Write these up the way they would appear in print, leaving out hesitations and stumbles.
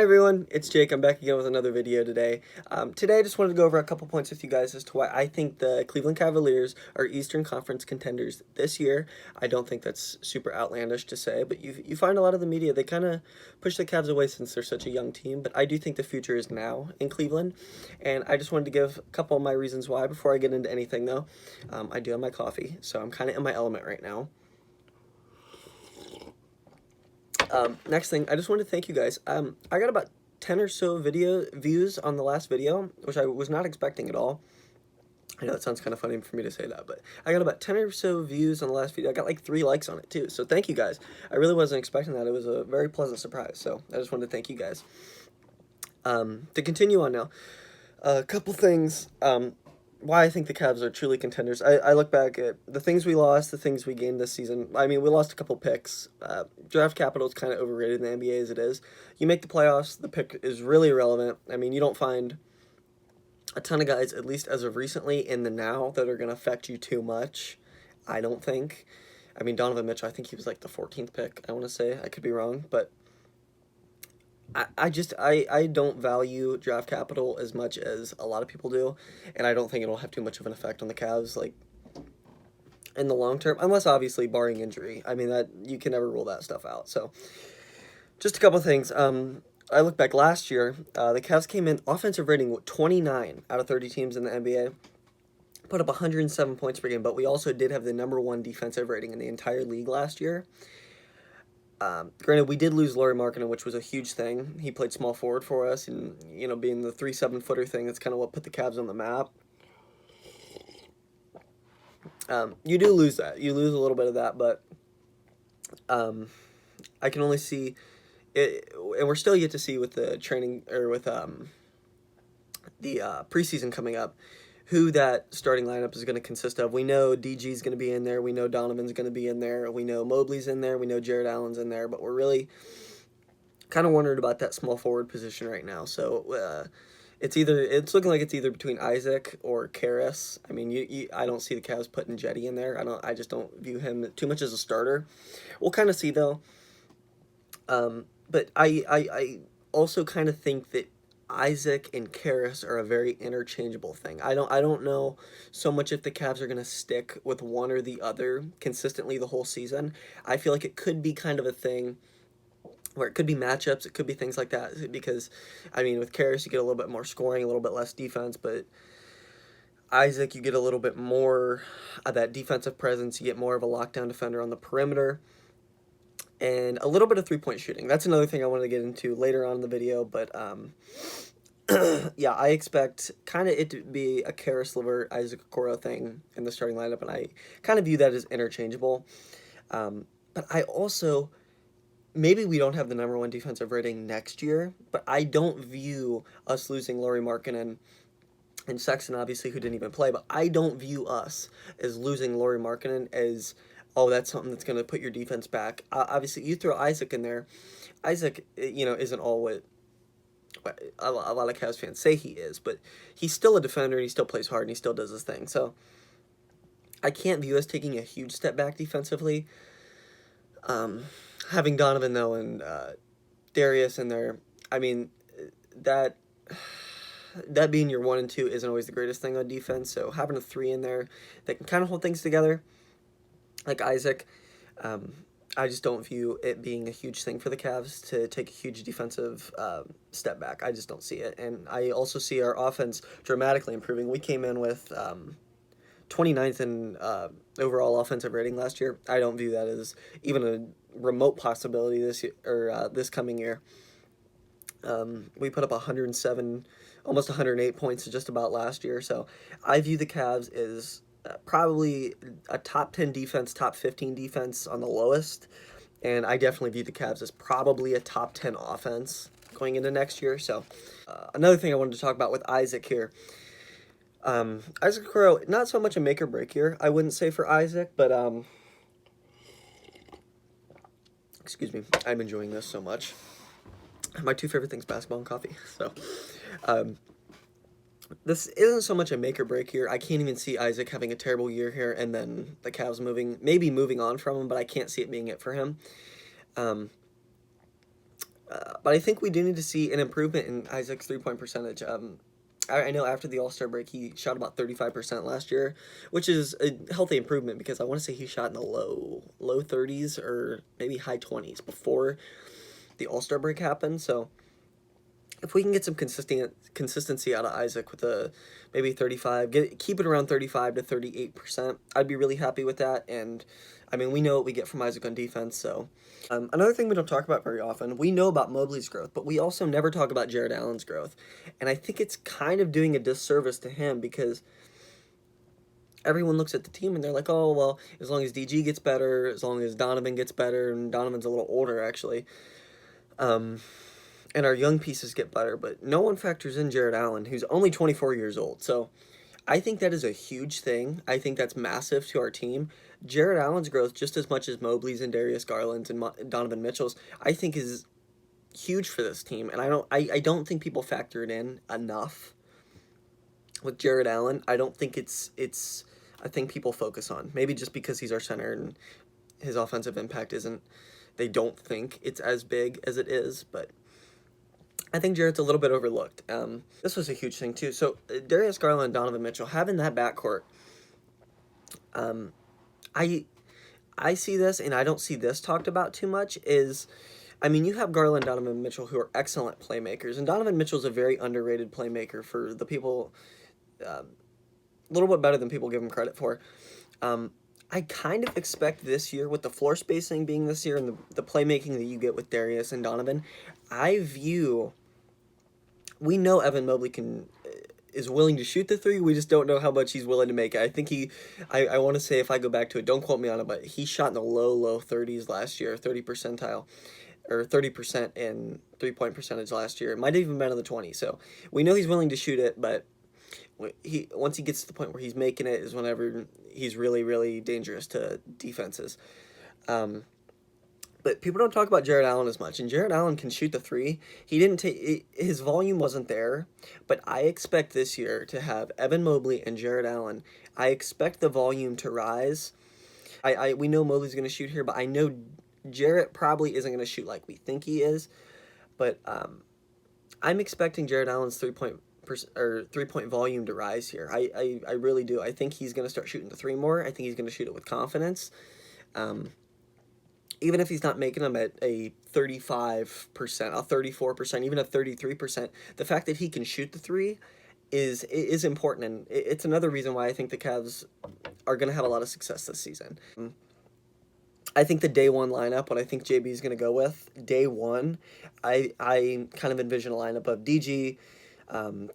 everyone, it's Jake. I'm back again with another video today. Today I just wanted to go over a couple points with you guys as to why I think the Cleveland Cavaliers are Eastern Conference contenders this year. I don't think that's super outlandish to say, but you find a lot of the media, they kind of push the Cavs away since they're such a young team, but I do think the future is now in Cleveland, and I just wanted to give a couple of my reasons why before I get into anything though. I do have my coffee, so I'm kind of in my element right now. Next thing, I just wanted to thank you guys. I got about 10 or so video views on the last video, which I was not expecting at all. I know it sounds kind of funny for me to say that, but I got about 10 or so views on the last video. I got like 3 likes on it too, so thank you guys. I really wasn't expecting that. It was a very pleasant surprise, so I just wanted to thank you guys. To continue on now, a couple things, why I think the Cavs are truly contenders. I look back at the things we lost, the things we gained this season. I mean, we lost a couple picks. Draft capital is kind of overrated in the NBA as it is. You make the playoffs, the pick is really irrelevant. I mean, you don't find a ton of guys, at least as of recently, in the now that are going to affect you too much. I don't think. I mean, Donovan Mitchell, I think he was like the 14th pick, I want to say. I could be wrong, but I don't value draft capital as much as a lot of people do, and I don't think it'll have too much of an effect on the Cavs, like, in the long term, unless obviously barring injury. I mean, that you can never rule that stuff out. So, just a couple things. I look back last year, the Cavs came in offensive rating 29 out of 30 teams in the NBA, put up 107 points per game, but we also did have the #1 defensive rating in the entire league last year. Granted, we did lose Lauri Markkanen, which was a huge thing. He played small forward for us, and, you know, being the 3-7-footer thing, that's kind of what put the Cavs on the map. You do lose that. You lose a little bit of that, but I can only see it, and we're still yet to see with the training, or with the preseason coming up, who that starting lineup is going to consist of. We know DG's going to be in there. We know Donovan's going to be in there. We know Mobley's in there. We know Jared Allen's in there. But we're really kind of wondering about that small forward position right now. So it's looking like it's either between Isaac or Karras. I mean, I don't see the Cavs putting Jetty in there. I just don't view him too much as a starter. We'll kind of see though. But I also kind of think that Isaac and Karras are a very interchangeable thing. I don't know so much if the Cavs are going to stick with one or the other consistently the whole season. I feel like it could be kind of a thing where it could be matchups, it could be things like that, because, I mean, with Karras you get a little bit more scoring, a little bit less defense, but Isaac you get a little bit more of that defensive presence, you get more of a lockdown defender on the perimeter, and a little bit of three-point shooting. That's another thing I wanted to get into later on in the video, but yeah, I expect kind of it to be a Karras Lever, Isaac Okoro thing in the starting lineup, and I kind of view that as interchangeable. But I also, maybe we don't have the #1 defensive rating next year, but I don't view us losing Lauri Markkanen and Sexton, obviously, who didn't even play, but I don't view us as losing Lauri Markkanen as, oh, that's something that's going to put your defense back. Obviously, you throw Isaac in there. Isaac, you know, isn't all what a lot of Cavs fans say he is, but he's still a defender, and he still plays hard, and he still does his thing. So I can't view us taking a huge step back defensively. Having Donovan, though, and Darius in there, I mean, that being your 1 and 2 isn't always the greatest thing on defense, so having a 3 in there that can kind of hold things together, like Isaac, I just don't view it being a huge thing for the Cavs to take a huge defensive step back. I just don't see it. And I also see our offense dramatically improving. We came in with 29th in overall offensive rating last year. I don't view that as even a remote possibility this year, or this coming year. We put up 107, almost 108 points just about last year. So I view the Cavs as probably a top 10 defense, top 15 defense on the lowest, and I definitely view the Cavs as probably a top 10 offense going into next year. So another thing I wanted to talk about with Isaac here, Isaac Okoro, not so much a make or break here, I wouldn't say, for Isaac, but excuse me, I'm enjoying this so much. My 2 favorite things, basketball and coffee. So this isn't so much a make or break here. I can't even see Isaac having a terrible year here and then the Cavs maybe moving on from him, but I can't see it being it for him. But I think we do need to see an improvement in Isaac's 3-point percentage. I know after the All Star break, he shot about 35% last year, which is a healthy improvement because I want to say he shot in the low 30s or maybe high 20s before the All Star break happened. So if we can get some consistency out of Isaac with a maybe 35, keep it around 35 to 38%, I'd be really happy with that. And I mean, we know what we get from Isaac on defense. So another thing we don't talk about very often, we know about Mobley's growth, but we also never talk about Jared Allen's growth. And I think it's kind of doing a disservice to him because everyone looks at the team and they're like, oh, well, as long as DG gets better, as long as Donovan gets better, and Donovan's a little older actually, and our young pieces get better, but no one factors in Jared Allen, who's only 24 years old. So I think that is a huge thing. I think that's massive to our team. Jared Allen's growth, just as much as Mobley's and Darius Garland's and Donovan Mitchell's, I think is huge for this team. And I don't think people factor it in enough with Jared Allen. I don't think it's a thing people focus on. Maybe just because he's our center and his offensive impact isn't, they don't think it's as big as it is, but I think Jared's a little bit overlooked. This was a huge thing too. So Darius Garland and Donovan Mitchell having that backcourt, I see this, and I don't see this talked about too much. I mean, you have Garland, Donovan Mitchell, who are excellent playmakers, and Donovan Mitchell's a very underrated playmaker for the people, a little bit better than people give him credit for. I kind of expect this year, with the floor spacing being this year and the playmaking that you get with Darius and Donovan, we know Evan Mobley is willing to shoot the three. We just don't know how much he's willing to make it. I think I want to say, if I go back to it, don't quote me on it, but he shot in the low 30s last year, 30 percentile, or 30% in 3-point percentage last year. It might have even been in the 20s. So we know he's willing to shoot it, but once he gets to the point where he's making it is whenever he's really, really dangerous to defenses. But people don't talk about Jared Allen as much, and Jared Allen can shoot the three. He didn't take his volume wasn't there, but I expect this year to have Evan Mobley and Jared Allen. I expect the volume to rise. We know Mobley's going to shoot here, but I know Jarrett probably isn't going to shoot like we think he is. But I'm expecting Jared Allen's 3-point volume to rise here. I really do. I think he's going to start shooting the three more. I think he's going to shoot it with confidence. Even if he's not making them at a 35%, a 34%, even a 33%, the fact that he can shoot the three is important, and it's another reason why I think the Cavs are going to have a lot of success this season. I think the day one lineup, what I think JB is going to go with, day one, I kind of envision a lineup of DG,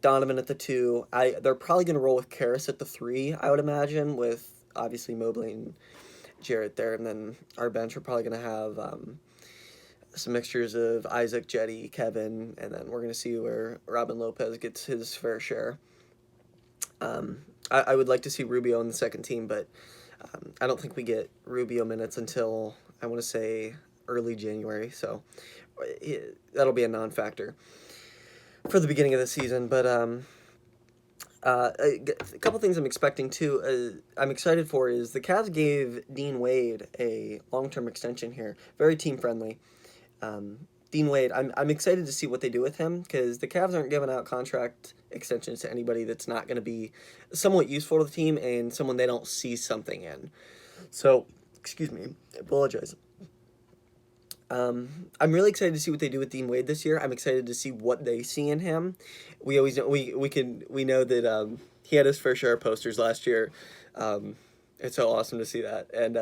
Donovan at the 2. They're probably going to roll with Karras at the 3, I would imagine, with obviously Mobley and Jarrett there, and then our bench we're probably going to have some mixtures of Isaac, Jetty, Kevin, and then we're going to see where Robin Lopez gets his fair share. I would like to see Rubio in the second team, but I don't think we get Rubio minutes until, I want to say, early January, so that'll be a non-factor for the beginning of the season. But a couple things I'm expecting too. I'm excited for is the Cavs gave Dean Wade a long-term extension here, very team friendly. Dean Wade, I'm excited to see what they do with him because the Cavs aren't giving out contract extensions to anybody that's not going to be somewhat useful to the team and someone they don't see something in. So, excuse me, I apologize. I'm really excited to see what they do with Dean Wade this year. I'm excited to see what they see in him. We always we know that he had his fair share of posters last year. It's so awesome to see that, and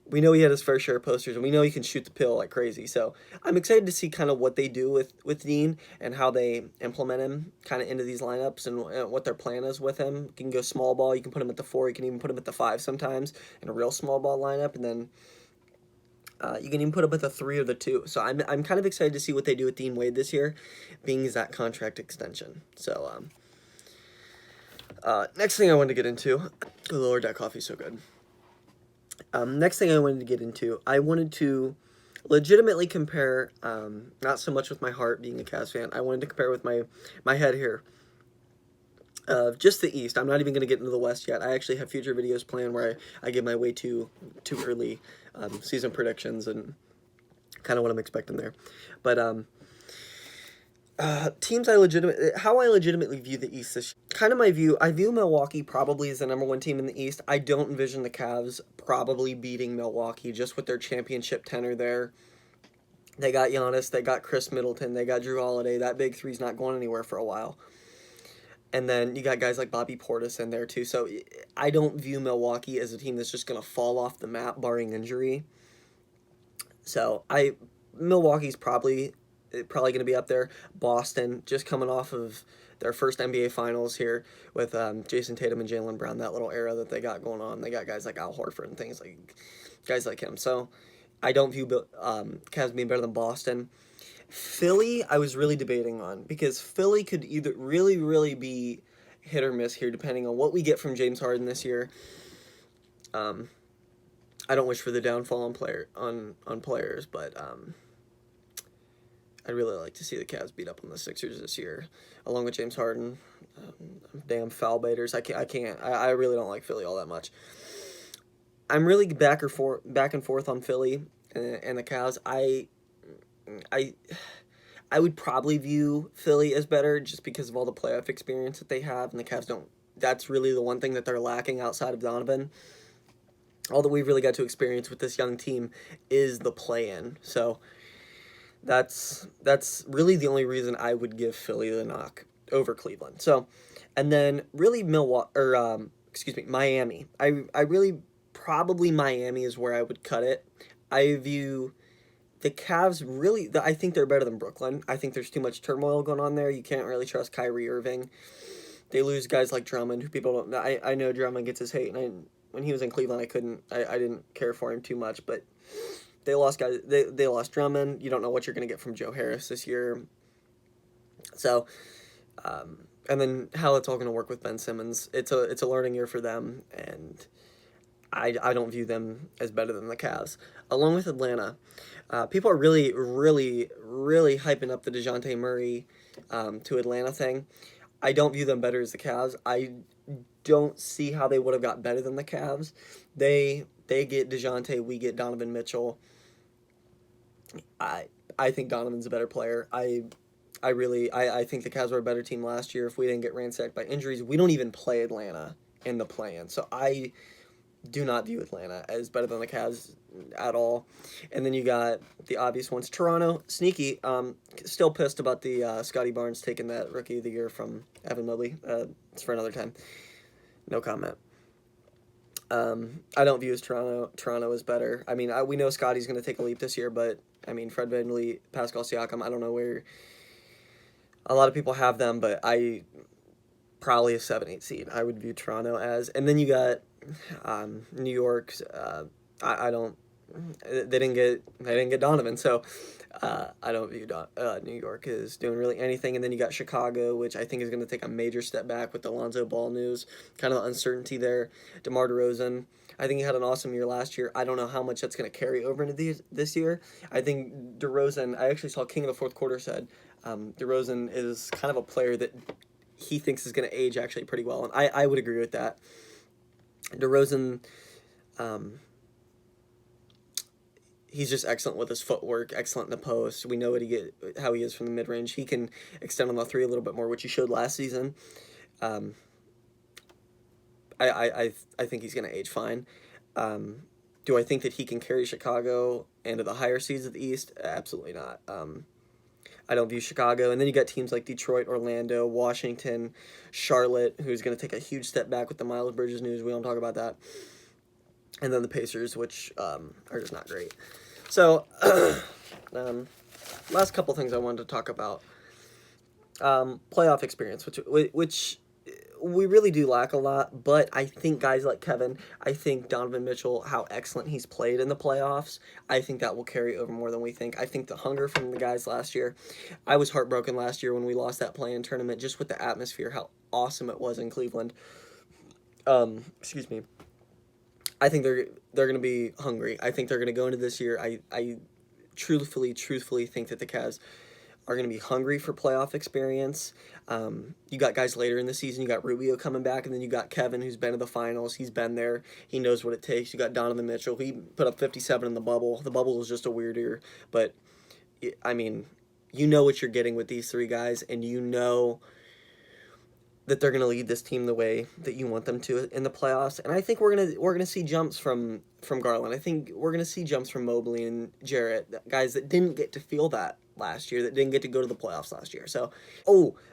we know he had his fair share of posters, and we know he can shoot the pill like crazy. So I'm excited to see kind of what they do with Dean and how they implement him kind of into these lineups and what their plan is with him. You can go small ball. You can put him at the 4. You can even put him at the 5 sometimes in a real small ball lineup, and then you can even put him at the 3 or the 2. So I'm kind of excited to see what they do with Dean Wade this year, being that contract extension. So next thing I wanted to get into, oh Lord, that coffee's so good. Next thing I wanted to get into, I wanted to legitimately compare, not so much with my heart being a Cavs fan, I wanted to compare with my head here. Just the East. I'm not even going to get into the West yet. I actually have future videos planned where I give my way too early season predictions and Kind of what I'm expecting there. But teams how I legitimately view the East this kind of my view. I view Milwaukee probably as the number one team in the East. I don't envision the Cavs probably beating Milwaukee just with their championship tenor there. They got Giannis, they got Chris Middleton, they got Drew Holiday. That big three's not going anywhere for a while. And then you got guys like Bobby Portis in there too. So I don't view Milwaukee as a team that's just going to fall off the map barring injury. So Milwaukee's probably going to be up there. Boston just coming off of their first NBA Finals here with Jason Tatum and Jaylen Brown, that little era that they got going on. They got guys like Al Horford and things like guys like him. So I don't view Cavs being better than Boston. Philly, I was really debating on because Philly could either really, really be hit or miss here depending on what we get from James Harden this year. I don't wish for the downfall on players, but I'd really like to see the Cavs beat up on the Sixers this year, along with James Harden. Damn foul baiters! I really don't like Philly all that much. I'm really back and forth on Philly and the Cavs. I would probably view Philly as better just because of all the playoff experience that they have, and the Cavs don't. That's really the one thing that they're lacking outside of Donovan. All that we've really got to experience with this young team is the play-in. So that's really the only reason I would give Philly the knock over Cleveland. So, and then really Miami. I really probably Miami is where I would cut it. I view the Cavs really. I think they're better than Brooklyn. I think there's too much turmoil going on there. You can't really trust Kyrie Irving. They lose guys like Drummond, who people don't. I know Drummond gets his hate, and when he was in Cleveland, I didn't care for him too much, but they lost guys. They lost Drummond. You don't know what you're going to get from Joe Harris this year. So, and then how it's all going to work with Ben Simmons. It's a learning year for them, and I don't view them as better than the Cavs. Along with Atlanta, people are really, really, really hyping up the DeJounte Murray to Atlanta thing. I don't view them better as the Cavs. I don't see how they would have got better than the Cavs. They get DeJounte, we get Donovan Mitchell. I think Donovan's a better player. I think the Cavs were a better team last year if we didn't get ransacked by injuries. We don't even play Atlanta in the play-in. So I do not view Atlanta as better than the Cavs at all. And then you got the obvious ones. Toronto, sneaky. Still pissed about the Scotty Barnes taking that Rookie of the Year from Evan Mobley. It's for another time. No comment. I don't view as Toronto is better. I mean, we know Scotty's going to take a leap this year, but I mean, Fred VanVleet, Pascal Siakam, I don't know where a lot of people have them, but I probably a 7-8 seed. I would view Toronto as. And then you got New York. I don't. They didn't get Donovan, so I don't view New York as doing really anything. And then you got Chicago, which I think is going to take a major step back with the Lonzo Ball news. Kind of the uncertainty there. DeMar DeRozan, I think he had an awesome year last year. I don't know how much that's going to carry over into this year. I think DeRozan, I actually saw King of the Fourth Quarter said DeRozan is kind of a player that he thinks is going to age actually pretty well, and I would agree with that. DeRozan, he's just excellent with his footwork, excellent in the post. We know how he is from the mid-range. He can extend on the three a little bit more, which he showed last season. I think he's going to age fine. Do I think that he can carry Chicago into the higher seeds of the East? Absolutely not. I don't view Chicago. And then you got teams like Detroit, Orlando, Washington, Charlotte, who's going to take a huge step back with the Miles Bridges news. We don't talk about that. And then the Pacers, which are just not great. So, last couple things I wanted to talk about. Playoff experience, which we really do lack a lot, but I think guys like Kevin, I think Donovan Mitchell, how excellent he's played in the playoffs, I think that will carry over more than we think. I think the hunger from the guys last year, I was heartbroken last year when we lost that play-in tournament, just with the atmosphere, how awesome it was in Cleveland. Excuse me. I think they're going to be hungry. I think they're going to go into this year. I truthfully think that the Cavs are going to be hungry for playoff experience. You got guys later in the season. You got Rubio coming back, and then you got Kevin, who's been to the finals. He's been there. He knows what it takes. You got Donovan Mitchell. He put up 57 in the bubble. The bubble was just a weird year, but I mean, you know what you're getting with these three guys, and you know that they're going to lead this team the way that you want them to in the playoffs. And I think we're gonna see jumps from Garland. I think we're gonna see jumps from Mobley and Jarrett, guys that didn't get to feel that last year, that didn't get to go to the playoffs last year. So,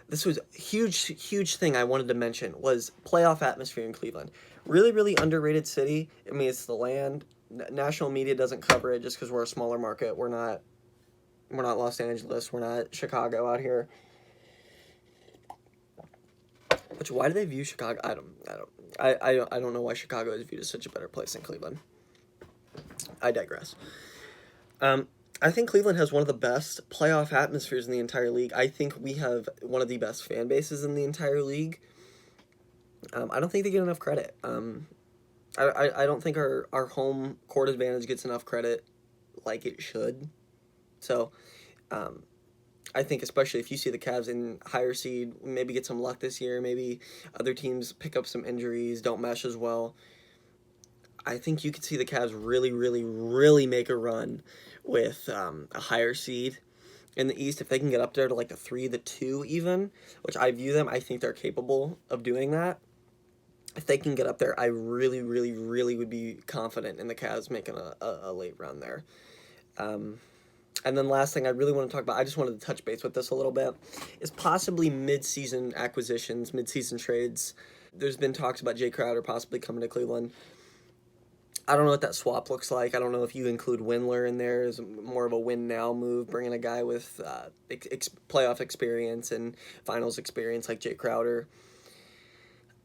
this was a huge thing I wanted to mention was playoff atmosphere in Cleveland. Really, really underrated city. I mean, it's the land. National media doesn't cover it just because we're a smaller market. We're not Los Angeles. We're not Chicago out here. Which, why do they view Chicago? I don't know why Chicago is viewed as such a better place than Cleveland. I digress. I think Cleveland has one of the best playoff atmospheres in the entire league. I think we have one of the best fan bases in the entire league. I don't think they get enough credit. I don't think our home court advantage gets enough credit like it should. So, I think especially if you see the Cavs in higher seed, maybe get some luck this year, maybe other teams pick up some injuries, don't mesh as well. I think you could see the Cavs really make a run with a higher seed in the East. If they can get up there to like the 3, the 2 even, which I view them, I think they're capable of doing that. If they can get up there, I really would be confident in the Cavs making a late run there. And then last thing I really want to talk about, I just wanted to touch base with this a little bit, is possibly mid-season acquisitions, mid-season trades. There's been talks about Jay Crowder possibly coming to Cleveland. I don't know what that swap looks like. I don't know if you include Windler in there as more of a win-now move, bringing a guy with playoff experience and finals experience like Jay Crowder.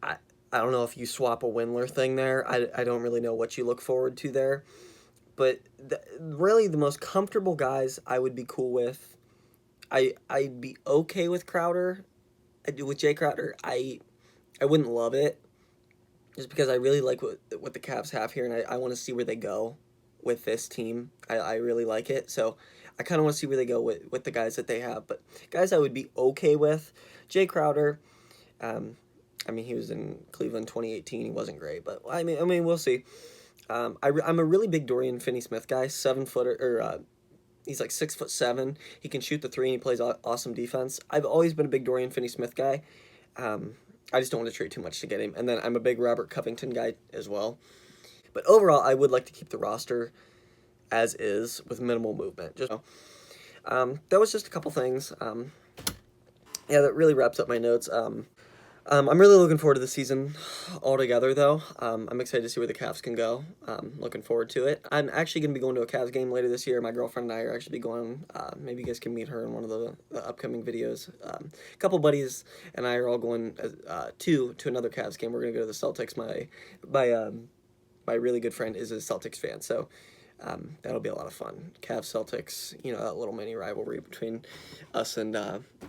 I don't know if you swap a Windler thing there. I don't really know what you look forward to there. But really, the most comfortable guys I would be cool with. I'd be okay with Crowder. With Jay Crowder, I wouldn't love it, just because I really like what the Cavs have here, and I want to see where they go with this team. I really like it, so I kind of want to see where they go with the guys that they have. But guys I would be okay with, Jay Crowder. I mean, he was in Cleveland 2018. He wasn't great, but I mean, we'll see. I'm a really big Dorian Finney-Smith guy, 7-footer, or he's like 6'7". He can shoot the 3 and he plays awesome defense. I've always been a big Dorian Finney-Smith guy. I just don't want to trade too much to get him. And then I'm a big Robert Covington guy as well. But overall, I would like to keep the roster as is with minimal movement. That was just a couple things. Yeah, that really wraps up my notes. I'm really looking forward to the season altogether, though. I'm excited to see where the Cavs can go. Looking forward to it. I'm actually going to be going to a Cavs game later this year. My girlfriend and I are actually be going. Maybe you guys can meet her in one of the upcoming videos. A couple buddies and I are all going to another Cavs game. We're going to go to the Celtics. My really good friend is a Celtics fan, so that'll be a lot of fun. Cavs Celtics, that little mini rivalry between us and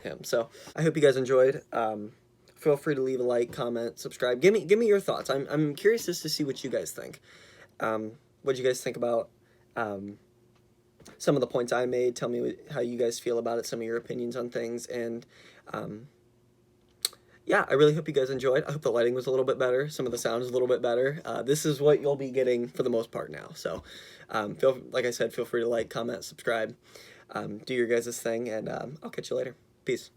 him. So I hope you guys enjoyed. Feel free to leave a like, comment, subscribe. Give me your thoughts. I'm curious just to see what you guys think. What you guys think about some of the points I made. Tell me how you guys feel about it. Some of your opinions on things. And yeah, I really hope you guys enjoyed. I hope the lighting was a little bit better. Some of the sound is a little bit better. This is what you'll be getting for the most part now. So like I said, feel free to like, comment, subscribe. Do your guys' thing, and I'll catch you later. Peace.